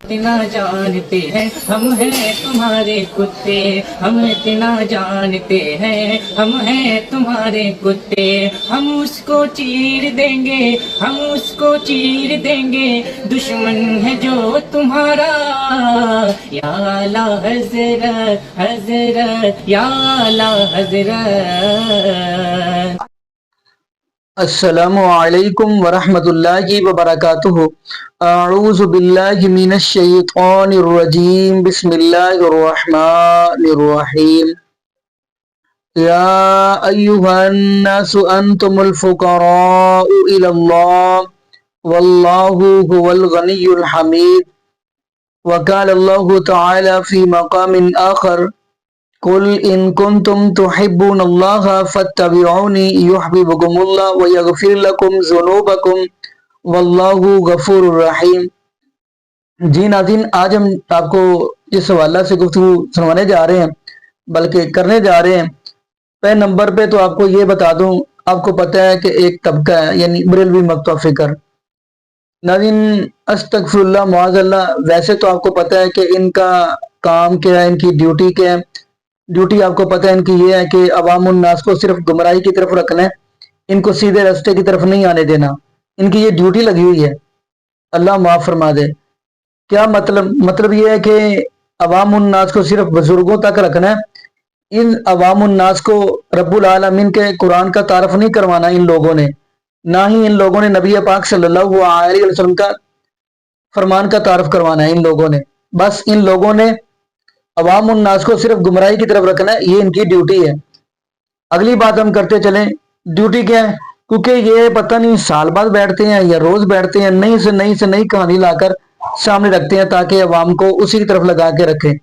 इतना जानते हैं हम हैं तुम्हारे कुत्ते, हम इतना जानते हैं हम हैं तुम्हारे कुत्ते। हम उसको चीर देंगे, हम उसको चीर देंगे, दुश्मन है जो तुम्हारा। या आला हजरत हजरत, या आला हजरत। अस्सलामु अलैकुम वरहमतुल्लाहि वबरकातुहु। अऊज़ु बिल्लाहि मिनश शैतानिर रजीम। बिस्मिल्लाहिर रहमानिर रहीम। या अय्युहन नासु अंतुमुल फुक़राउ इलल्लाह वल्लाहु हुवल गनियुल हमीद। वक़ाल अल्लाहु तआला फ़ी मक़ामिन आख़र कुल इन कुंतुम तुहिब्बूनल्लाह फत्तबिऊनी युहब्बिबकुमुल्लाह व यग़फिर लकुम ज़ुनूबकुम वल्लाहु गफ़ूरुर रहीम। जी नाज़रीन, आज हम आपको इस हवाला से गुफ्तगू सुनवाने जा रहे हैं, बल्कि करने जा रहे हैं। पहले नंबर पे तो आपको ये बता दूं, आपको पता है कि एक तबका है यानी बरेलवी मक्ता फ़िक्र। नाज़रीन अस्तगफिरुल्लाह मुआज़ल्लाह, वैसे तो आपको पता है कि इनका काम क्या है, इनकी ड्यूटी क्या है। ड्यूटी आपको पता है इनकी ये है कि अवामुन नास को सिर्फ गुमराही की तरफ रखना है, इनको सीधे रास्ते की तरफ नहीं आने देना। इनकी ये ड्यूटी लगी हुई है, अल्लाह माफ़ फरमा दे। क्या मतलब ये है कि अवामुन नास को सिर्फ बुजुर्गों तक रखना है। इन अवामुन नास को रब्बुल आलमीन के कुरान का तारफ नहीं करवाना इन लोगों ने, ना ही इन लोगों ने नबी पाक सल्लल्लाहु अलैहि वसल्लम का फरमान का तारफ करवाना है। इन लोगों ने बस इन लोगों ने अवाम उन्नास को सिर्फ गुमराही की तरफ रखना है, ये इनकी ड्यूटी है। अगली बात हम करते चलें, ड्यूटी क्या है, क्योंकि ये पता नहीं साल बाद बैठते हैं या रोज बैठते हैं, नई से नई कहानी लाकर सामने रखते हैं ताकि अवाम को उसी की तरफ लगा के रखें।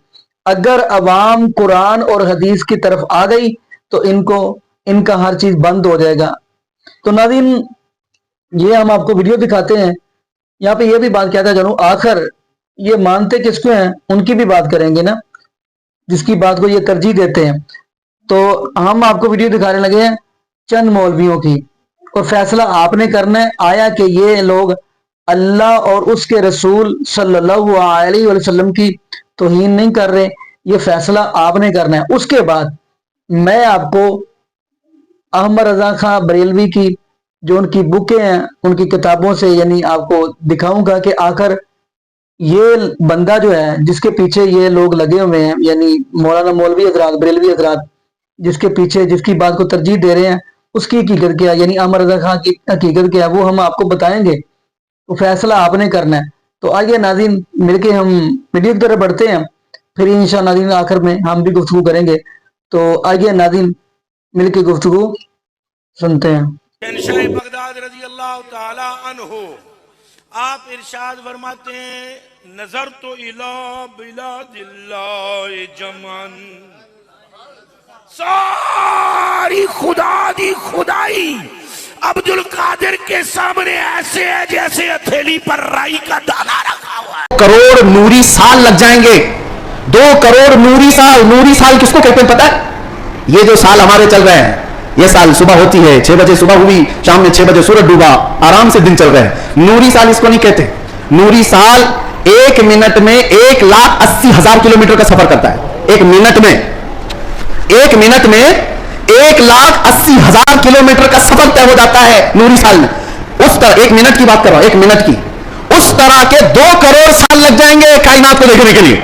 अगर अवाम कुरान और हदीस की तरफ आ गई तो इनका हर चीज बंद हो जाएगा। तो नाज़रीन, ये हम आपको वीडियो दिखाते हैं। यहाँ पे ये भी बात कहता चलूं, आखिर ये मानते किसको हैं, उनकी भी बात करेंगे ना, जिसकी बात को ये तरजीह देते हैं। तो हम आपको वीडियो दिखाने लगे हैं चंद मौलवियों की, और फैसला आपने करना है आया कि ये लोग अल्लाह और उसके रसूल सल्लल्लाहु अलैहि वसल्लम की तौहीन नहीं कर रहे, ये फैसला आपने करना है। उसके बाद मैं आपको अहमद रजा खां बरेलवी की जो उनकी बुकें हैं, उनकी किताबों से यानी आपको दिखाऊंगा कि आखिर ये बंदा जो है जिसके पीछे ये लोग लगे हुए हैं, यानी मौलाना मौलवी हजरात, बरेलवी हजरात, जिसके पीछे जिसकी बात को तरजीह दे रहे हैं, उसकी हकीकत क्या है, यानी अहमद रजा खां की हकीकत क्या है, वो हम आपको बताएंगे। तो फैसला आपने करना है। तो आइए नाज़रीन, मिलके हम वीडियो की तरफ बढ़ते हैं, फिर इंशाअल्लाह नाज़रीन आखिर में हम भी गुफ्तगू करेंगे। तो आइए नाज़रीन मिलके गुफ्तगू सुनते हैं। शहंशाह बगदाद रज़ी अल्लाह ताला अन्हु आप इरशाद फरमाते हैं, नजर तो इला बिलादिल्लाह जमन, सारी खुदा दी खुदाई अब्दुल कादिर के सामने ऐसे है जैसे हथेली पर राई का दाना रखा हुआ है। करोड़ नूरी साल लग जाएंगे, 2 करोड़ नूरी साल। नूरी साल किसको कहते हैं पता है? ये जो साल हमारे चल रहे हैं, ये साल सुबह होती है 6 बजे सुबह हुई, शाम में 6 बजे सूरज डूबा, आराम से दिन चल रहे हैं। नूरी साल इसको नहीं कहते। नूरी साल 1 मिनट में 1,80,000 किलोमीटर का सफर करता है। 1 मिनट में 1,80,000 किलोमीटर का सफर तय हो जाता है नूरी साल में। उस तरह 1 मिनट की बात कर रहा हूं, 1 मिनट की, उस तरह के 2 करोड़ साल लग जाएंगे कायनात को देखने के लिए।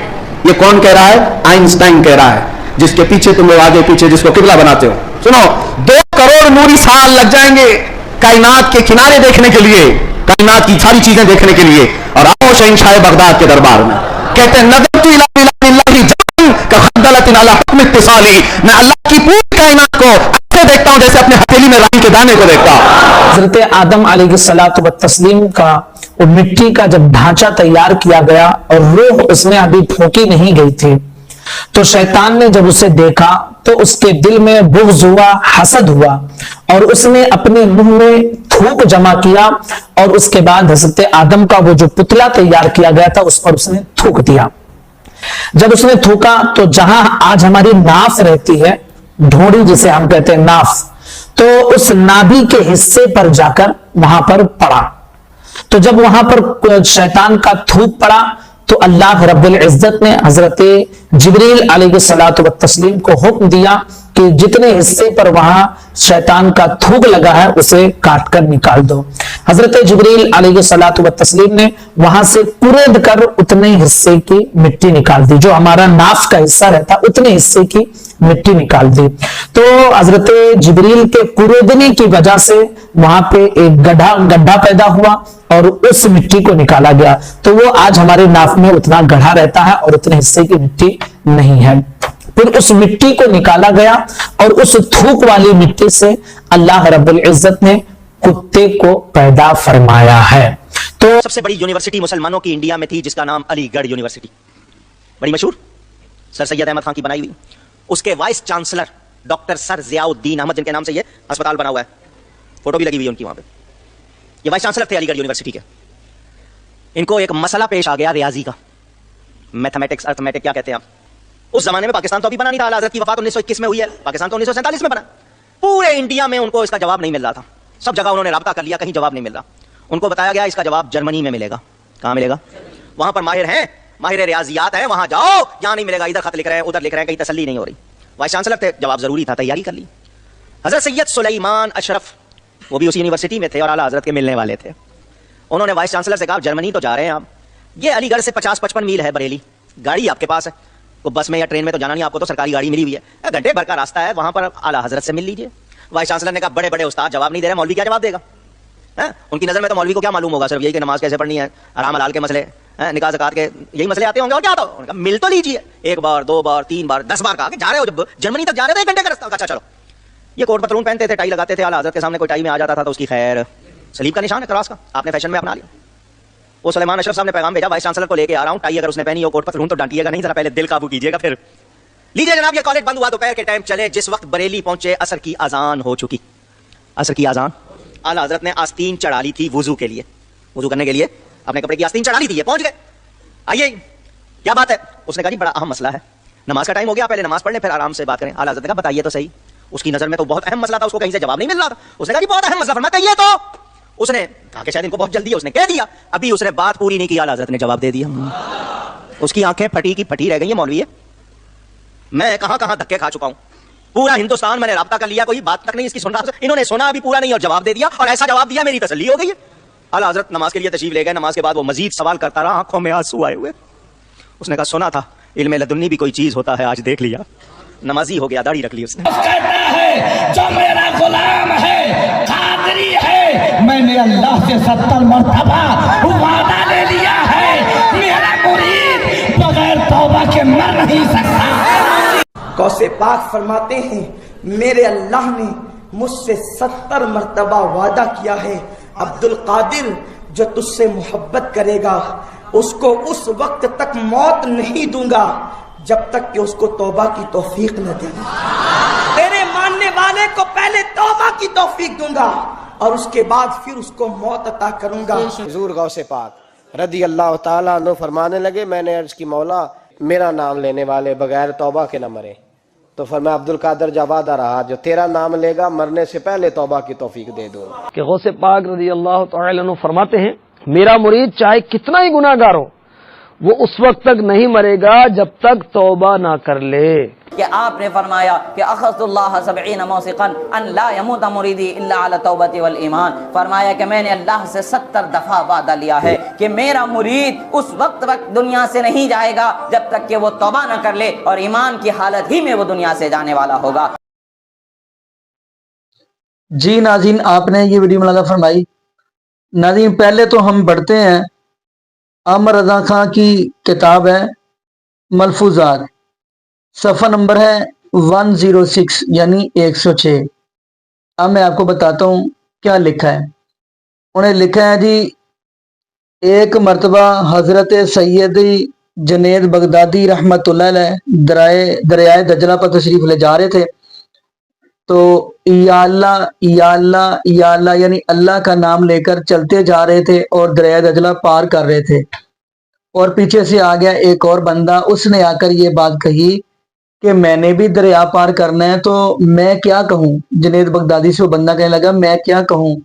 ये कौन कह रहा है? आइंस्टाइन कह रहा है, जिसके पीछे तुम लोग आगे पीछे जिसको किबला बनाते हो। सुनो, 2 करोड़ नूरी साल लग जाएंगे कायनात के किनारे देखने के लिए, कायनात की सारी चीजें देखने के लिए। और आओ शहंशाह बगदाद के दरबार में, कहते हैं नज़रतु इला बिलादिल्लाहि जमन कखद्दलतिन अला हुक्म इत्तिसाली, मैं अल्लाह की पूरी कायनात को ऐसे देखता हूं जैसे अपने हथेली में राई के दाने को देखता हूं। हजरत आदम अलैहिस्सलातु व तस्लीम का वो मिट्टी का जब ढांचा तैयार किया गया और रूह उसमें अभी फूंकी नहीं गई थी, तो शैतान ने जब उसे देखा तो उसके दिल में बुग़्ज़ हुआ, हसद हुआ, और उसने अपने मुंह में थूक जमा किया, और उसके बाद हजरत आदम का वो जो पुतला तैयार किया गया था उस पर उसने थूक दिया। जब उसने थूका तो जहां आज हमारी नाफ रहती है, ढोड़ी जिसे हम कहते हैं नाफ, तो उस नाभि के हिस्से पर जाकर वहां पर पड़ा। तो जब वहां पर शैतान का थूक पड़ा तो अल्लाह रब्बुल इज्जत ने हजरत जिब्रील अलैहिस्सलातु वत्तस्लीम को हुक्म दिया कि जितने हिस्से पर वहां शैतान का थूक लगा है उसे काट कर निकाल दो। हजरत जिब्रील अलैहिस्सलातु वत्तस्लीम ने वहां से कुरेद कर उतने हिस्से की मिट्टी निकाल दी, जो हमारा नाफ का हिस्सा रहता उतने हिस्से की मिट्टी निकाल दी। तो हजरत जिब्रील के कुरेदने की वजह से वहां पे एक गड्ढा पैदा हुआ और उस मिट्टी को निकाला गया। तो वो आज हमारे नाफ में उतना गड्ढा रहता है और उतने हिस्से की मिट्टी नहीं है। फिर उस मिट्टी को निकाला गया और उस थूक वाली मिट्टी से अल्लाह रब्बुल इज्जत ने कुत्ते को पैदा फरमाया है। तो सबसे बड़ी यूनिवर्सिटी मुसलमानों की इंडिया में थी जिसका नाम अलीगढ़ यूनिवर्सिटी, बड़ी मशहूर, सर सैयद अहमद खान की बनाई हुई। उसके vice chancellor doctor sir Ziauddin Ahmad, जिनके नाम से ये अस्पताल बना हुआ है, फोटो भी लगी हुई है उनकी वहां पे। ये वाइस चांसलर थे अलीगढ़ यूनिवर्सिटी के। इनको एक मसला पेश आ गया रियाजी का, मैथमेटिक्स, अर्थमेटिक क्या कहते हैं आप। उस जमाने में पाकिस्तान तो अभी बना नहीं था, आला हज़रत की वफात 1921 में हुई है, पाकिस्तान तो 1947 में बना। पूरे इंडिया में उनको इसका जवाब नहीं मिल रहा था, सब जगह उन्होंने राब्ता कर लिया, कहीं जवाब नहीं मिल रहा। उनको बताया गया इसका जवाब जर्मनी में मिलेगा। कहां मिलेगा? वहां पर माहिर हैं, माहिर रियाजियात हैं, वहां जाओ, यहां नहीं मिलेगा, इधर खत लिख रहे हैं, उधर लिख रहे हैं, कहीं तसल्ली नहीं हो रही। वाइस चांसलर थे, जवाब जरूरी था, तैयारी कर ली। हजरत सैयद सुलेमान अशरफ, वो भी उसी यूनिवर्सिटी में थे और आला हज़रत के मिलने वाले थे। उन्होंने वाइस चांसलर से कहा जर्मनी तो जा रहे हैं आप, ये अलीगढ़ से 50-55 मील है बरेली, गाड़ी आपके पास है, वो बस में या ट्रेन में तो जाना नहीं, आपको तो सरकारी गाड़ी मिली हुई है, घंटे भर का रास्ता है, वहां पर आला हज़रत से मिल लीजिए। वाइस चांसलर ने कहा बड़े बड़े उस्ताद जवाब नहीं दे रहे, मौलवी क्या जवाब देगा? उनकी नजर में तो मौलवी को क्या मालूम होगा, सिर्फ यही कि नमाज कैसे पढ़नी है, हराम हलाल के मसले, निकाह ज़कात के यही मसले आते होंगे, और क्या होता? मिल तो लीजिए, एक बार, 2 बार, 3 बार, 10 बार कहा, जा रहे हो जब जर्मनी तक जा रहे थे, 1 घंटे का रास्ता, अच्छा चलो। ये कोट पतलून पहनते थे, टाई लगाते थे, आला हज़रत के सामने कोई टाई में आ जाता था तो उसकी खैर, सलीब का निशान है, क्रॉस का, आपने फैशन में अपना लिया। वो सुलेमान अशरफ साहब ने पैगाम भेजा, वाइस चांसलर को लेके आ रहा हूं, टाई अगर उसने पहनी हो, कोट पतलून तो डांटिएगा नहीं, जरा पहले दिल काबू कीजिएगा। फिर लीजिए जनाब, ये कॉलेज बंद हुआ, दोपहर के टाइम चले, जिस वक्त बरेली पहुंचे असर की अजान हो चुकी। असर की अजान, आला हज़रत ने आस्तीन चढ़ा ली थी वुजू के लिए, वुजू करने के लिए अपने कपड़े की आस्तीन चढ़ा ली थी, पहुंच गए। आइए क्या बात है? उसने कहा जी बड़ा अहम मसला है, नमाज का टाइम हो गया, पहले नमाज पढ़ लें फिर आराम से बात करें। आला हज़रत ने कहा बताइए तो सही। उसकी नजर में तो बहुत अहम मसला था, उसको कहीं से जवाब नहीं मिल रहा था। उसने कहा जी बहुत अहम मसला, फरमाया कहिए तो। उसने कहा कि शायद इनको बहुत जल्दी है, उसने कह दिया, अभी उसने बात पूरी नहीं की, आला हज़रत ने जवाब दे दिया। उसकी आंखें फटी की फटी रह गई, मौलवी है, मैं कहां कहां धक्के खा चुका हूं, पूरा हिंदुस्तान मैंने राब्ता कर लिया, कोई बात तक नहीं इसकी सुन रहा, इन्होंने सुना अभी पूरा नहीं और जवाब दे दिया, और ऐसा जवाब दिया मेरी तसल्ली हो गई है। आला हज़रत नमाज के लिए तशरीफ ले गए, नमाज के बाद वो मजीद सवाल करता रहा, आंखों में आंसू आए हुए। उसने कहा सुना था इल्म लदुन्नी भी कोई चीज होता है, आज देख लिया। नमाजी हो गया, दाढ़ी रख ली उसने। जो मेरा गुलाम है, कादरी है, मैंने अल्लाह से 70 मरतबा वादा ले लिया है, मेरा मुरीद बगैर तौबा के मर नहीं सकता। गौसे पाक फरमाते हैं मेरे अल्लाह ने मुझसे 70 मरतबा वादा किया है, अब्दुल कादिर जो तुझसे मोहब्बत करेगा उसको उस वक्त तक मौत नहीं दूंगा जब तक कि उसको तौबा की तौफीक न दे। तेरे मानने वाले को पहले तौबा की तौफीक दूंगा और उसके बाद फिर उसको मौत अता करूंगा। हुजूर गौसे पाक रदी अल्लाह ताला अन्हु फरमाने लगे, मैंने अर्ज की मौला मेरा नाम लेने वाले बगैर तौबा के न मरे। तो फरमाया अब्दुल कादर जब वादा रहा, जो तेरा नाम लेगा मरने से पहले तौबा की तौफीक दे दूंगा। कि गौसे पाक रदी अल्लाह ताला अन्हु फरमाते हैं, मेरा मुरीद चाहे कितना ही गुनाहगार हो, वो उस वक्त तक नहीं मरेगा जब तक तौबा ना कर ले। कि आपने फरमाया कि अखज़ुल्लाह सबईन मौसिक़न अन ला यमूत मुरीदी इल्ला अला तौबती वल ईमान, फरमाया कि मैंने अल्लाह से 70 दफा वादा लिया है कि मेरा मुरीद उस वक्त दुनिया से नहीं जाएगा जब तक कि वो तौबा ना कर ले और ईमान की हालत ही में वो दुनिया से जाने वाला होगा। जी नाज़रीन, आपने ये वीडियो मुलाज़ा फरमाई। नाज़रीन पहले तो हम बढ़ते हैं, अमर रज़ा खां की किताब है मलफूजात, सफ़ा नंबर है 106 यानी 106। अब मैं आपको बताता हूँ क्या लिखा है। उन्हें लिखा है जी, एक मरतबा हज़रत सैयदी जुनैद बगदादी रहमतुल्लाह अलैह दरियाए दजला पर तशरीफ़ ले जा रहे थे, तो या अल्लाह या अल्लाह या अल्लाह यानी अल्लाह का नाम लेकर चलते जा रहे थे और दरिया दजला पार कर रहे थे। और पीछे से आ गया एक और बंदा, उसने आकर ये बात कही कि मैंने भी दरिया पार करना है, तो मैं क्या कहूँ। जुनैद बगदादी से वो बंदा कहने लगा मैं क्या कहूँ।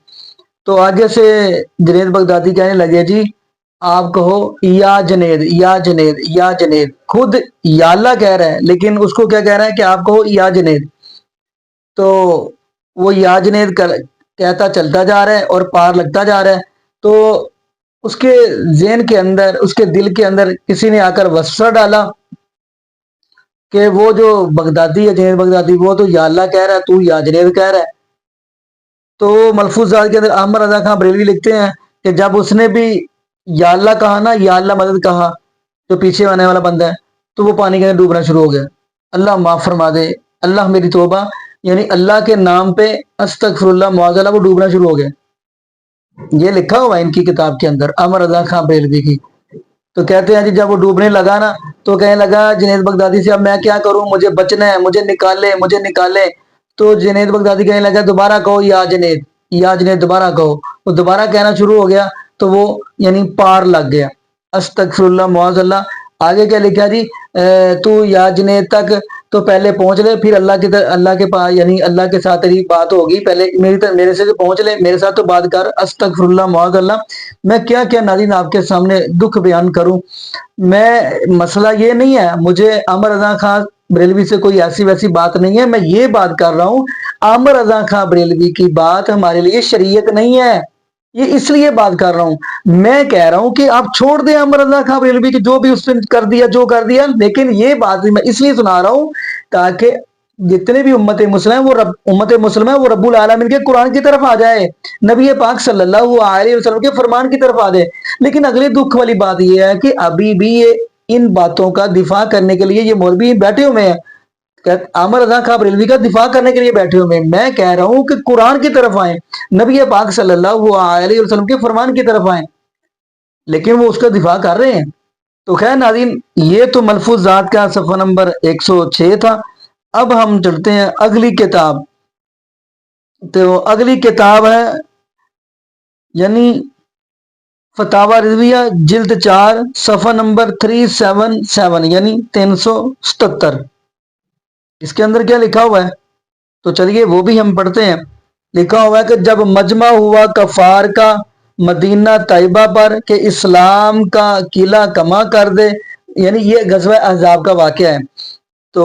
तो आगे से जुनैद बगदादी कहने लगे जी آپ کہو یا جنید یا جنید یا جنید، خود یا اللہ کہہ رہا ہے لیکن اس کو کیا کہہ رہا ہے کہ آپ کہو یا جنید، تو وہ یا جنید کہتا چلتا جا رہا ہے اور پار لگتا جا رہا ہے. تو اس کے ذہن کے اندر، اس کے دل کے اندر کسی نے آ کر وسوسہ ڈالا کہ وہ جو بغدادی ہے، جنید بغدادی، وہ تو یا اللہ کہہ رہا ہے، تو یا جنید کہہ رہا ہے. تو ملفوظات کے اندر احمد رضا خان بریلوی لکھتے ہیں کہ جب اس نے بھی یا اللہ کہا نا، یا اللہ مدد کہا، جو پیچھے آنے والا بندہ ہے، تو وہ پانی کے اندر ڈوبنا شروع ہو گیا. اللہ معاف فرما دے، اللہ میری توبہ، یعنی اللہ کے نام پہ استغفر اللہ معاذ اللہ، وہ ڈوبنا شروع ہو گیا. یہ لکھا ہوا ہے ان کی کتاب کے اندر، احمد رضا خان بریلوی کی. تو کہتے ہیں جی جب وہ ڈوبنے لگا نا تو کہنے لگا جنید بغدادی سے اب میں کیا کروں، مجھے بچنا ہے، مجھے نکالے مجھے نکالے. تو جنید بغدادی کہنے لگا دوبارہ کہو یا جنید یا جنید، دوبارہ کہو. وہ دوبارہ کہنا شروع ہو گیا تو وہ یعنی پار لگ گیا. استغفر اللہ معاذ اللہ. آگے کیا لکھا جی تو یا جنید تک تو پہلے پہنچ لے، پھر اللہ کے پاس، یعنی اللہ کے ساتھ تیری بات ہوگی، پہلے میرے سے پہنچ لے، میرے ساتھ تو بات کر. استغفر اللہ معاذ اللہ. میں کیا کیا ناظرین آپ کے سامنے دکھ بیان کروں. میں مسئلہ یہ نہیں ہے، مجھے احمد رضا خان بریلوی سے کوئی ایسی ویسی بات نہیں ہے. میں یہ بات کر رہا ہوں احمد رضا خان بریلوی کی بات ہمارے لیے شریعت نہیں ہے. یہ اس لیے بات کر رہا ہوں، میں کہہ رہا ہوں کہ آپ چھوڑ دیں احمد رضا خان بریلوی کی جو بھی اس نے کر دیا جو کر دیا. لیکن یہ بات میں اس لیے سنا رہا ہوں تاکہ جتنے بھی امت مسلم ہے وہ رب العالمین کے قرآن کی طرف آ جائے، نبی پاک صلی اللہ علیہ وسلم کے فرمان کی طرف آ جائے. لیکن اگلے دکھ والی بات یہ ہے کہ ابھی بھی یہ ان باتوں کا دفاع کرنے کے لیے یہ مولوی بیٹھے ہوئے ہیں، احمد رضا خان بریلوی کا دفاع کرنے کے لیے بیٹھے ہوئے ہیں. میں کہہ رہا ہوں کہ قرآن کی طرف آئیں، نبی پاک صلی اللہ علیہ وسلم کے فرمان کی طرف آئیں، لیکن وہ اس کا دفاع کر رہے ہیں. تو خیر ناظرین، یہ تو ملفوظات کا صفحہ نمبر 106 تھا. اب ہم چلتے ہیں اگلی کتاب. تو اگلی کتاب ہے یعنی فتاوی رضویہ جلد 4 صفحہ نمبر 377 یعنی 377. اس کے اندر کیا لکھا ہوا ہے تو چلیے وہ بھی ہم پڑھتے ہیں. لکھا ہوا ہے کہ جب مجمع ہوا کفار کا مدینہ طیبہ پر کہ اسلام کا قلعہ کما کر دے، یعنی یہ غزوہ احزاب کا واقعہ ہے. تو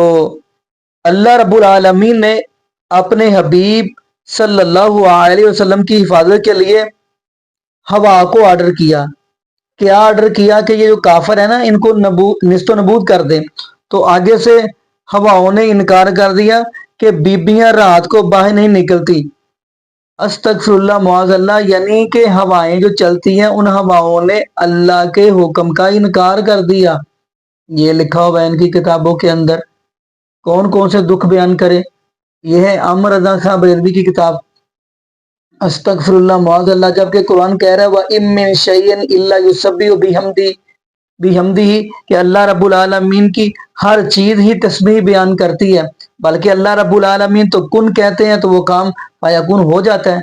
اللہ رب العالمین نے اپنے حبیب صلی اللہ علیہ وسلم کی حفاظت کے لیے ہوا کو آرڈر کیا. کیا آرڈر کیا کہ یہ جو کافر ہے نا ان کو نیست و نبود کر دیں. تو آگے سے ہواؤں نے انکار کر دیا کہ بیبیاں رات کو باہر نہیں نکلتی. استغفر اللہ معاذ اللہ. یعنی کہ ہوائیں جو چلتی ہیں ان ہواؤں نے اللہ کے حکم کا انکار کر دیا. یہ لکھا ہوا ہے ان کی کتابوں کے اندر. کون کون سے دکھ بیان کرے. یہ ہے احمد رضا خان بریلوی کی کتاب. استغفر اللہ معاذ اللہ. جبکہ قرآن کہہ رہا ہے وَإِن مِّن شَيْءٍ إِلَّا يُسَبِّحُ بِحَمْدِهِ کہ اللہ رب العالمین کی ہر چیز ہی تسبیح بیان کرتی ہے، بلکہ اللہ رب العالمین تو کن کہتے ہیں تو وہ کام فیکون ہو جاتا ہے.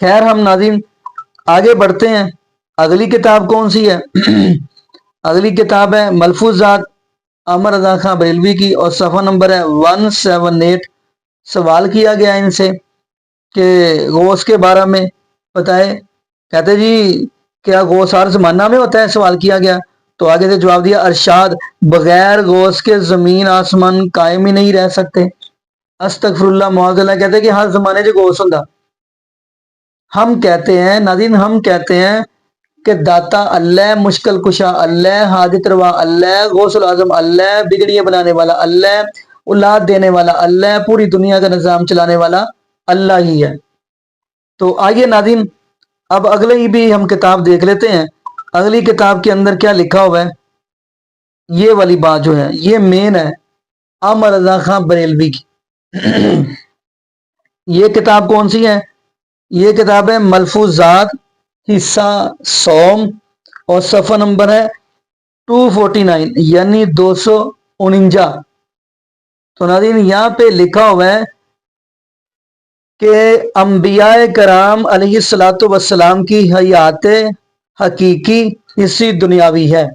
خیر ہم ناظرین آگے بڑھتے ہیں. اگلی کتاب کون سی ہے؟ اگلی کتاب ہے ملفوظات احمد رضا خان بریلوی کی اور صفحہ نمبر ہے 178. سوال کیا گیا ان سے کہ غوث کے بارے میں بتائے. کہتے جی کیا غوث ہر زمانہ میں ہوتا ہے؟ سوال کیا گیا. تو آگے سے جواب دیا ارشاد بغیر غوث کے زمین آسمان قائم ہی نہیں رہ سکتے. استغفر اللہ معاذ اللہ. کہتے کہ ہر زمانے جو غوث ہوندا. ہم کہتے ہیں ناظرین، ہم کہتے ہیں کہ داتا اللہ، مشکل کشا اللہ، حاجت روا اللہ، غوث العظم اللہ، بگڑیاں بنانے والا اللہ، اولاد دینے والا اللہ، پوری دنیا کا نظام چلانے والا اللہ ہی ہے. تو آئیے ناظرین اب اگلے ہی بھی ہم کتاب دیکھ لیتے ہیں. اگلی کتاب کے اندر کیا لکھا ہوا ہے. یہ والی بات جو ہے یہ مین ہے احمد رضا خان بریلوی کی. یہ کتاب کون سی ہے؟ یہ کتاب ہے ملفوظات حصہ سوم اور صفحہ نمبر ہے 249 یعنی 249. تو ناظرین یہاں پہ لکھا ہوا ہے کہ انبیاء کرام علیہ الصلوۃ والسلام کی حیات حقیقی حصی دنیاوی ہے،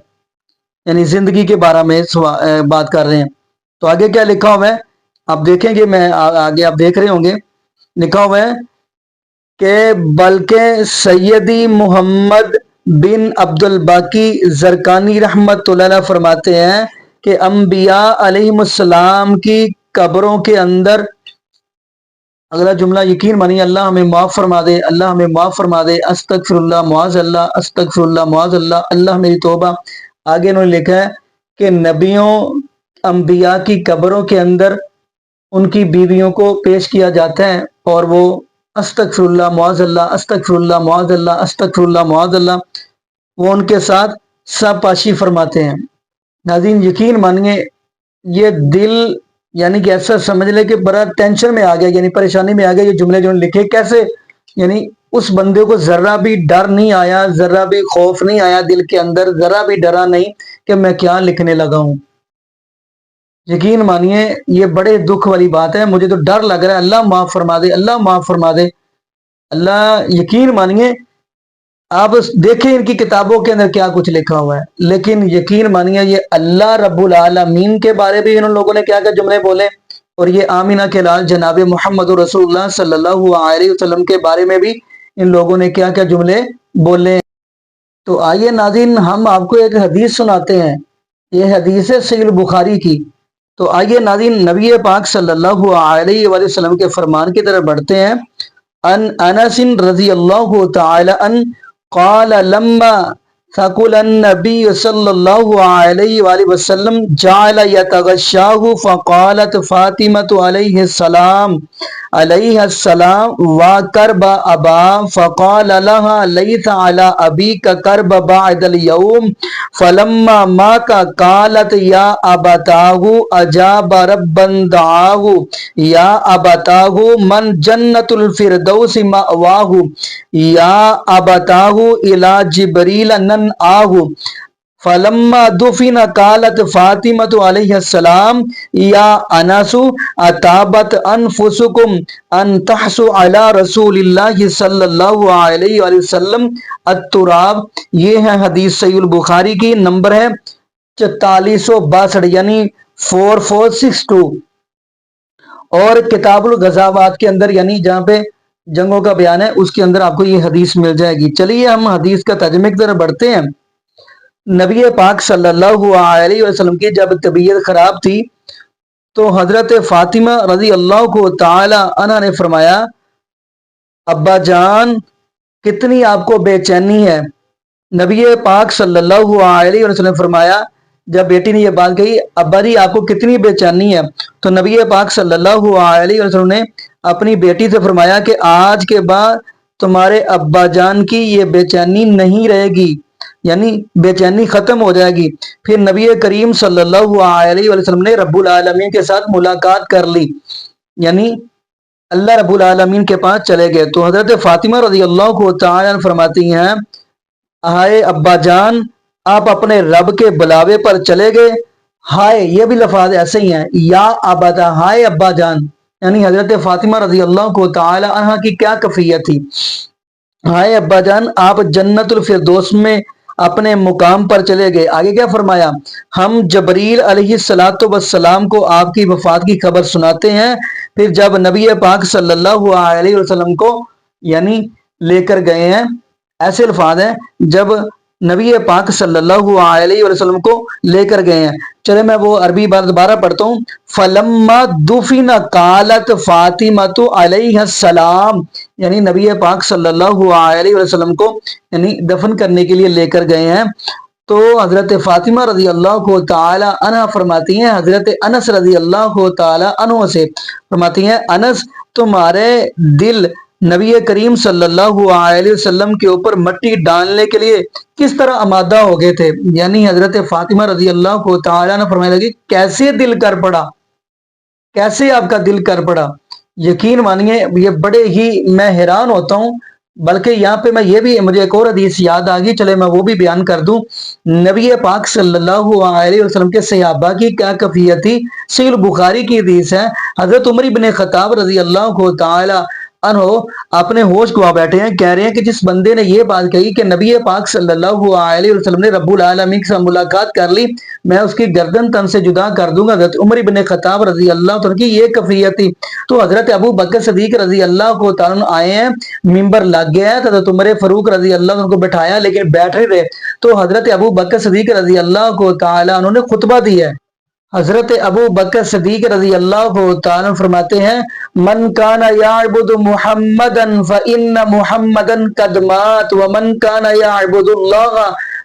یعنی زندگی کے بارے میں بات کر رہے ہیں. تو آگے کیا لکھا ہوا ہے آپ دیکھیں گے، میں آگے آپ دیکھ رہے ہوں گے. لکھا ہوا ہے کہ بلکہ سیدی محمد بن عبد الباقی زرقانی رحمت اللہ علیہ فرماتے ہیں کہ انبیاء علیہم السلام کی قبروں کے اندر، اگلا جملہ یقین مانی اللہ ہمیں معاف فرما دے، اللہ ہمیں معاف فرما دے، استغفر اللہ معاذ اللہ، استغفر اللہ معاذ اللہ، اللہ میری توبہ۔ آگے انہوں نے لکھا ہے کہ نبیوں انبیاء کی قبروں کے اندر ان کی بیویوں کو پیش کیا جاتا ہے اور وہ استغفر اللہ معاذ اللہ، استغفر اللہ معاذ اللہ، استغفر اللہ معاذ اللہ، وہ ان کے ساتھ سب پاشی فرماتے ہیں۔ ناظرین یقین مانیے یہ دل یعنی کہ ایسا سمجھ لے کہ بڑا ٹینشن میں آ گیا، یعنی پریشانی میں آ گیا۔ یہ جملے جو لکھے کیسے، یعنی اس بندے کو ذرا بھی ڈر نہیں آیا، ذرا بھی خوف نہیں آیا دل کے اندر، ذرا بھی ڈرا نہیں کہ میں کیا لکھنے لگا ہوں۔ یقین مانیے یہ بڑے دکھ والی بات ہے، مجھے تو ڈر لگ رہا ہے، اللہ معاف فرما دے، اللہ معاف فرما دے اللہ۔ یقین مانیے آپ دیکھیں ان کی کتابوں کے اندر کیا کچھ لکھا ہوا ہے، لیکن یقین مانیے یہ اللہ رب العالمین کے بارے بھی ان لوگوں نے کیا کیا جملے بولے، اور یہ آمینہ کے لال جناب محمد رسول اللہ صلی اللہ علیہ وسلم کے بارے میں بھی ان لوگوں نے کیا کیا جملے بولے۔ تو آئیے ناظرین ہم آپ کو ایک حدیث سناتے ہیں، یہ حدیث ہے صحیح البخاری کی۔ تو آئیے ناظرین نبی پاک صلی اللہ علیہ وآلہ وسلم کے فرمان کی طرف بڑھتے ہیں۔ ان انس رضی اللہ تعالی عنہ قال لما ثقل النبي صلى الله عليه وآله وسلم جعل يتغشاه فقالت فاطمة عليه السلام وكرب أبا فقال لها ليس على أبيك كرب بعد اليوم فلما مات قالت يا أبتاه أجاب ربا دعاه يا أبتاه من جنة الفردوس مأواه يا أبتاه إلى جبريل آہو فلما دفن قالت فاطمة علیہ السلام یا انس اتابت انفسکم ان تحسو علی رسول اللہ صلی اللہ علیہ وآلہ وسلم التراب۔ یہ ہے حدیث صحیح البخاری کی، نمبر ہے 4462 یعنی 4462، اور کتاب الغزوات کے اندر یعنی جہاں پہ جنگوں کا بیان ہے اس کے اندر آپ کو یہ حدیث مل جائے گی۔ چلیے ہم حدیث کا ترجمے کی طرف بڑھتے ہیں۔ نبی پاک صلی اللہ علیہ وسلم کی جب طبیعت خراب تھی تو حضرت فاطمہ رضی اللہ کو تعالی عنہ نے فرمایا ابا جان کتنی آپ کو بے چینی ہے۔ نبی پاک صلی اللہ علیہ وسلم نے فرمایا جب بیٹی نے یہ بات کہی ابا جی آپ کو کتنی بے چینی ہے، تو نبی پاک صلی اللہ علیہ وسلم نے اپنی بیٹی سے فرمایا کہ آج کے بعد تمہارے ابا جان کی یہ بے چینی نہیں رہے گی، یعنی بے چینی ختم ہو جائے گی۔ پھر نبی کریم صلی اللہ علیہ وسلم نے رب العالمین کے ساتھ ملاقات کر لی، یعنی اللہ رب العالمین کے پاس چلے گئے۔ تو حضرت فاطمہ رضی اللہ کو تعالی فرماتی ہیں ہائے ابا جان آپ اپنے رب کے بلاوے پر چلے گئے۔ ہائے یہ بھی لفظ ایسے ہی ہیں، یا ابدا ہائے ابا جان، یعنی حضرت فاطمہ رضی اللہ کو تعالی عنہ کی کیا کیفیت تھی۔ ہائے ابا جان آپ جنت الفردوس میں اپنے مقام پر چلے گئے۔ آگے کیا فرمایا، ہم جبریل علیہ السلام کو آپ کی وفات کی خبر سناتے ہیں۔ پھر جب نبی پاک صلی اللہ علیہ وسلم کو یعنی لے کر گئے ہیں، ایسے الفاظ ہیں جب نبی پاک صلی اللہ علیہ وسلم کو لے کر گئے ہیں۔ چلے میں وہ عربی بات دوبارہ پڑھتا ہوں۔ فلما دفن قالت فاطمہ علیہ السلام، یعنی نبی پاک صلی اللہ علیہ وسلم کو یعنی دفن کرنے کے لیے لے کر گئے ہیں، تو حضرت فاطمہ رضی اللہ کو تعالی عنہ فرماتی ہیں حضرت انس رضی اللہ کو تعالی عنہ سے، فرماتی ہیں انس تمہارے دل نبی کریم صلی اللہ علیہ وسلم کے اوپر مٹی ڈالنے کے لیے کس طرح آمادہ ہو گئے تھے۔ یعنی حضرت فاطمہ رضی اللہ کو تعالیٰ نے فرمانے لگی کیسے دل کر پڑا، کیسے آپ کا دل کر پڑا۔ یقین مانیے یہ بڑے ہی میں حیران ہوتا ہوں، بلکہ یہاں پہ میں یہ بھی مجھے ایک اور حدیث یاد آ گئی، چلے میں وہ بھی بیان کر دوں۔ نبی پاک صلی اللہ علیہ وسلم کے صحابہ کی کیا کیفیت تھی، صحیح البخاری کی حدیث ہے۔ حضرت عمر بن خطاب رضی اللہ کو تعالی अन्हो अपने होश गवा बैठे हैं, कह रहे हैं कि जिस बंदे ने ये बात कही कि नबी पाक सल्लल्लाहु अलैहि वसल्लम ने रब्बुल आलमीन से मुलाकात कर ली, मैं उसकी गर्दन तन से जुदा कर दूंगा। हजरत उमर इब्न खत्ताब रजी अल्लाह तआला की ये कैफियत थी। तो हजरत अबू बकर सिद्दीक रजी अल्लाह को तआला आए हैं, मिंबर लग गया है, तो हजरत उमर फारूक रजी अल्लाह को बैठाया, लेकिन बैठ नहीं रहे। तो हजरत अबू बकर सिद्दीक रजी अल्लाह को तआला उन्होंने खुतबा दिया है। हजरत अबू बकर सिद्दीक रजी अल्लाह तआला फरमाते हैं, मन काना याअबुदु मुहम्मदन फइन्न मुहम्मदन कद मात व मन काना याअबुदुल्लाह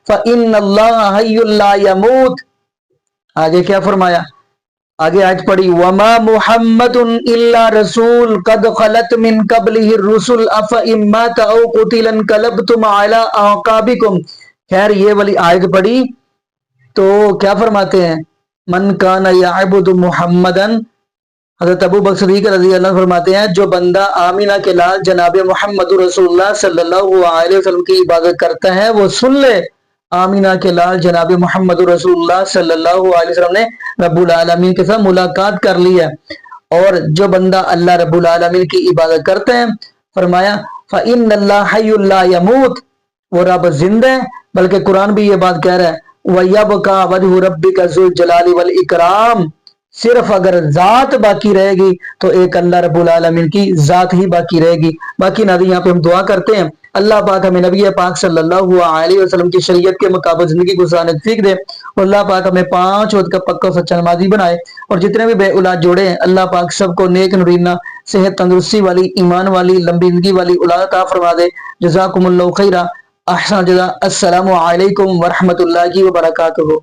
फइन्नल्लाह हय्युल ला यमूत। आगे क्या फरमाया, आगे आज पढ़ी, वमा मुहम्मदुन इल्ला रसूल कद खलत मिन कबलिहि रुसुल अफ इम्मात औ कुतिलन कलबतुम अला अकाबिकुम। खैर ये वाली आयत पढ़ी तो क्या फरमाते हैं, मन काना याअबुदु मुहम्मदन, हज़रत अबू बकर सिद्दीक़ रज़ी अल्लाह अन्हु फरमाते हैं, जो बंदा आमीना के लाल जनाब मोहम्मद रसूलुल्लाह सल्लल्लाहु अलैहि वसल्लम की इबादत करता है वो सुन ले, आमीना के लाल जनाब मोहम्मद रसूलुल्लाह सल्लल्लाहु अलैहि वसल्लम ने रब्बुल आलमीन के साथ मुलाकात कर ली है। और जो बंदा अल्लाह रब्बुल आलमीन की इबादत करता है, फरमाया फ़इन्नल्लाह हय्युल ला यमूत, वो रब जिंदा है, बल्कि कुरान भी ये बात कह रहा है, वयबका वजहु रब्बिका ज़ुल जलाली वल इकराम, सिर्फ अगर जात बाकी रहेगी तो एक अल्लाह रब्बुल आलमीन की जात ही बाकी रहेगी। बाकी नाज़रीन यहाँ पे हम दुआ करते हैं अल्लाह पाक हमें नबी पाक सल्लल्लाहु अलैहि वसल्लम की शरीयत के मुताबिक जिंदगी गुजारने की तौफीक दे, और अल्लाह पाक हमें 5 वक्त का पक्का सच्चा नमाजी बनाए, और जितने भी बे औलाद जोड़े हैं अल्लाह पाक सबको नेक नूरीना सेहत तंदुरुस्ती वाली ईमान वाली लंबी जिंदगी वाली औलाद अता फरमा दे। जज़ाकुमुल्लाहु खैरा, अहसन जज़ा। अस्सलामु अलैकुम व रहमतुल्लाहि व बरकातुहू।